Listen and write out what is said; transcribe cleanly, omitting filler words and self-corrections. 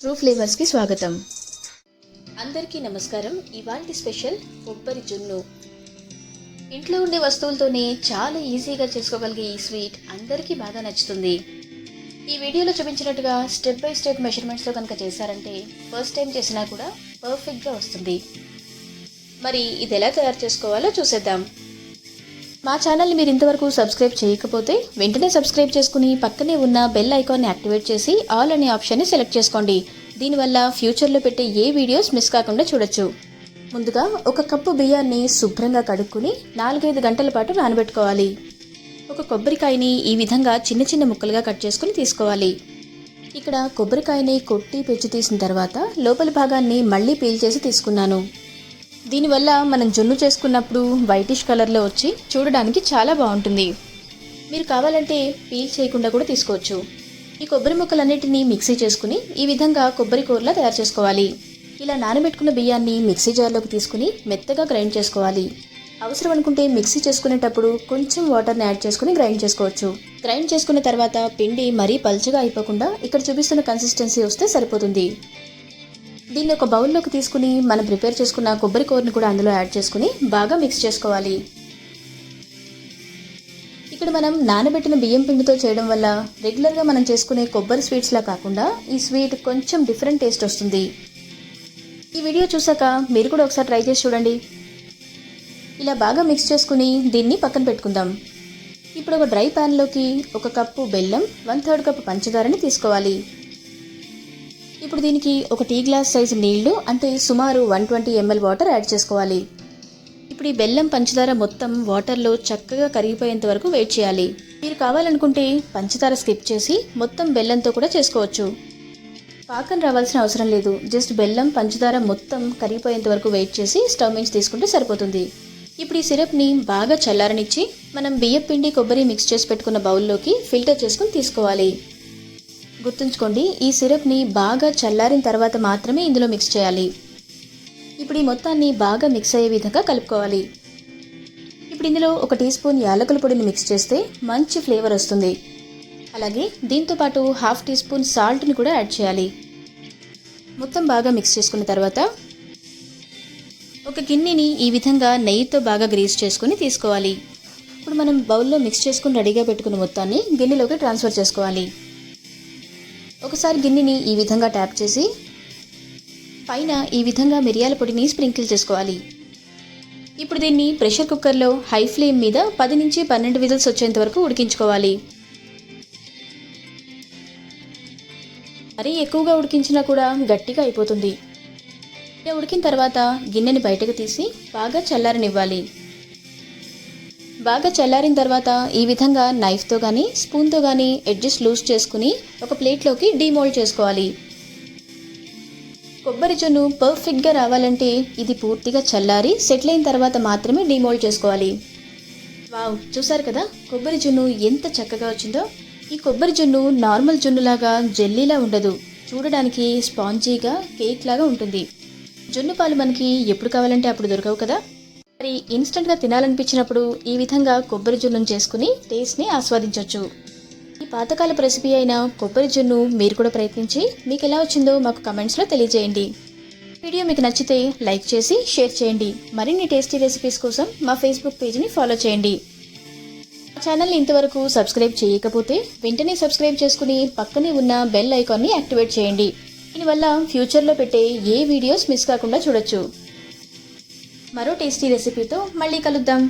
True ఫ్లేవర్స్కి స్వాగతం. అందరికీ నమస్కారం. ఇవాల్టి స్పెషల్ కొబ్బరి జున్ను. ఇంట్లో ఉండే వస్తువులతోనే చాలా ఈజీగా చేసుకోగలిగే ఈ స్వీట్ అందరికీ బాగా నచ్చుతుంది. ఈ వీడియోలో చూపించినట్టుగా స్టెప్ బై స్టెప్ మెజర్మెంట్స్తో కనుక చేశారంటే ఫస్ట్ టైం చేసినా కూడా పర్ఫెక్ట్గా వస్తుంది. మరి ఇది ఎలా తయారు చేసుకోవాలో చూసేద్దాం. మా ఛానల్ని మీరు ఇంతవరకు సబ్స్క్రైబ్ చేయకపోతే వెంటనే సబ్స్క్రైబ్ చేసుకుని పక్కనే ఉన్న బెల్ ఐకాన్ని యాక్టివేట్ చేసి ఆల్ అనే ఆప్షన్ని సెలెక్ట్ చేసుకోండి. దీనివల్ల ఫ్యూచర్లో పెట్టే ఏ వీడియోస్ మిస్ కాకుండా చూడొచ్చు. ముందుగా 1 కప్పు బియ్యాన్ని శుభ్రంగా కడుక్కుని 4-5 గంటల పాటు నానబెట్టుకోవాలి. ఒక కొబ్బరికాయని ఈ విధంగా చిన్న చిన్న ముక్కలుగా కట్ చేసుకుని తీసుకోవాలి. ఇక్కడ కొబ్బరికాయని కొట్టి పెంచి తీసిన తర్వాత లోపలి భాగాన్ని మళ్ళీ పీల్ చేసి తీసుకున్నాను. దీనివల్ల మనం జున్ను చేసుకున్నప్పుడు వైటిష్ కలర్లో వచ్చి చూడడానికి చాలా బాగుంటుంది. మీరు కావాలంటే పీల్ చేయకుండా కూడా తీసుకోవచ్చు. ఈ కొబ్బరి ముక్కలన్నిటినీ మిక్సీ చేసుకుని ఈ విధంగా కొబ్బరి కూరలా తయారు చేసుకోవాలి. ఇలా నానబెట్టుకున్న బియ్యాన్ని మిక్సీ జార్లోకి తీసుకుని మెత్తగా గ్రైండ్ చేసుకోవాలి. అవసరం అనుకుంటే మిక్సీ చేసుకునేటప్పుడు కొంచెం వాటర్ని యాడ్ చేసుకుని గ్రైండ్ చేసుకోవచ్చు. గ్రైండ్ చేసుకున్న తర్వాత పిండి మరీ పల్చగా అయిపోకుండా ఇక్కడ చూపిస్తున్న కన్సిస్టెన్సీ వస్తే సరిపోతుంది. దీన్ని ఒక బౌల్లోకి తీసుకుని మనం ప్రిపేర్ చేసుకున్న కొబ్బరి కూరని కూడా అందులో యాడ్ చేసుకుని బాగా మిక్స్ చేసుకోవాలి. ఇక్కడ మనం నానబెట్టిన బియ్యం పిండితో చేయడం వల్ల రెగ్యులర్గా మనం చేసుకునే కొబ్బరి స్వీట్స్లా కాకుండా ఈ స్వీట్ కొంచెం డిఫరెంట్ టేస్ట్ వస్తుంది. ఈ వీడియో చూసాక మీరు కూడా ఒకసారి ట్రై చేసి చూడండి. ఇలా బాగా మిక్స్ చేసుకుని దీన్ని పక్కన పెట్టుకుందాం. ఇప్పుడు ఒక డ్రై ప్యాన్లోకి 1 కప్పు బెల్లం, 1/3 కప్పు పంచదారని తీసుకోవాలి. ఇప్పుడు దీనికి 1 టీ గ్లాస్ సైజు నీళ్లు అంటే సుమారు 120 ml వాటర్ యాడ్ చేసుకోవాలి. ఇప్పుడు ఈ బెల్లం పంచదార మొత్తం వాటర్లో చక్కగా కరిగిపోయేంత వరకు వెయిట్ చేయాలి. మీరు కావాలనుకుంటే పంచదార స్కిప్ చేసి మొత్తం బెల్లంతో కూడా చేసుకోవచ్చు. పాకం రావాల్సిన అవసరం లేదు. జస్ట్ బెల్లం పంచదార మొత్తం కరిగిపోయేంత వరకు వెయిట్ చేసి స్టవ్ నుంచి తీసుకుంటే సరిపోతుంది. ఇప్పుడు ఈ సిరప్ని బాగా చల్లారనిచ్చి మనం బియ్యం పిండి కొబ్బరి మిక్స్ చేసి పెట్టుకున్న బౌల్లోకి ఫిల్టర్ చేసుకుని తీసుకోవాలి. గుర్తుంచుకోండి, ఈ సిరప్ని బాగా చల్లారిన తర్వాత మాత్రమే ఇందులో మిక్స్ చేయాలి. ఇప్పుడు ఈ మొత్తాన్ని బాగా మిక్స్ అయ్యే విధంగా కలుపుకోవాలి. ఇప్పుడు ఇందులో 1 టీ స్పూన్ యాలకుల పొడిని మిక్స్ చేస్తే మంచి ఫ్లేవర్ వస్తుంది. అలాగే దీంతోపాటు 1/2 టీ స్పూన్ సాల్ట్ని కూడా యాడ్ చేయాలి. మొత్తం బాగా మిక్స్ చేసుకున్న తర్వాత ఒక గిన్నెని ఈ విధంగా నెయ్యితో బాగా గ్రీస్ చేసుకుని తీసుకోవాలి. ఇప్పుడు మనం బౌల్లో మిక్స్ చేసుకుని రెడీగా పెట్టుకున్న మొత్తాన్ని గిన్నెలోకి ట్రాన్స్ఫర్ చేసుకోవాలి. ఒకసారి గిన్నెని ఈ విధంగా ట్యాప్ చేసి పైన ఈ విధంగా మిరియాల పొడిని స్ప్రింకిల్ చేసుకోవాలి. ఇప్పుడు దీన్ని ప్రెషర్ కుక్కర్లో హై ఫ్లేమ్ మీద 10 నుంచి 12 విజిల్స్ వచ్చేంత వరకు ఉడికించుకోవాలి. మరీ ఎక్కువగా ఉడికించినా కూడా గట్టిగా అయిపోతుంది. ఇలా ఉడికిన తర్వాత గిన్నెని బయటకు తీసి బాగా చల్లారనివ్వాలి. బాగా చల్లారిన తర్వాత ఈ విధంగా నైఫ్తో కానీ స్పూన్తో కానీ ఎడ్జెస్ లూజ్ చేసుకుని ఒక ప్లేట్లోకి డీమోల్డ్ చేసుకోవాలి. కొబ్బరి జున్ను పర్ఫెక్ట్గా రావాలంటే ఇది పూర్తిగా చల్లారి సెటిల్ అయిన తర్వాత మాత్రమే డీమోల్డ్ చేసుకోవాలి. వావ్, చూసారు కదా కొబ్బరి జున్ను ఎంత చక్కగా వచ్చిందో. ఈ కొబ్బరి జున్ను నార్మల్ జున్నులాగా జెల్లీలా ఉండదు. చూడడానికి స్పాంజీగా కేక్ లాగా ఉంటుంది. జున్ను పాలు మనకి ఎప్పుడు కావాలంటే అప్పుడు దొరకవు కదా. మరి ఇన్స్టెంట్గా తినాలనిపించినప్పుడు ఈ విధంగా కొబ్బరి జున్నును చేసుకుని టేస్ట్ని ఆస్వాదించవచ్చు. ఈ పాతకాలపు రెసిపీ అయిన కొబ్బరి జున్ను మీరు కూడా ప్రయత్నించి మీకు ఎలా వచ్చిందో మాకు కమెంట్స్లో తెలియజేయండి. వీడియో మీకు నచ్చితే లైక్ చేసి షేర్ చేయండి. మరిన్ని టేస్టీ రెసిపీస్ కోసం మా ఫేస్బుక్ పేజ్ని ఫాలో చేయండి. మా ఛానల్ని ఇంతవరకు సబ్స్క్రైబ్ చేయకపోతే వెంటనే సబ్స్క్రైబ్ చేసుకుని పక్కనే ఉన్న బెల్ ఐకాన్ని యాక్టివేట్ చేయండి. దీనివల్ల ఫ్యూచర్లో పెట్టే ఏ వీడియోస్ మిస్ కాకుండా చూడొచ్చు. మరో టేస్టీ రెసిపీతో మళ్ళీ కలుద్దాం.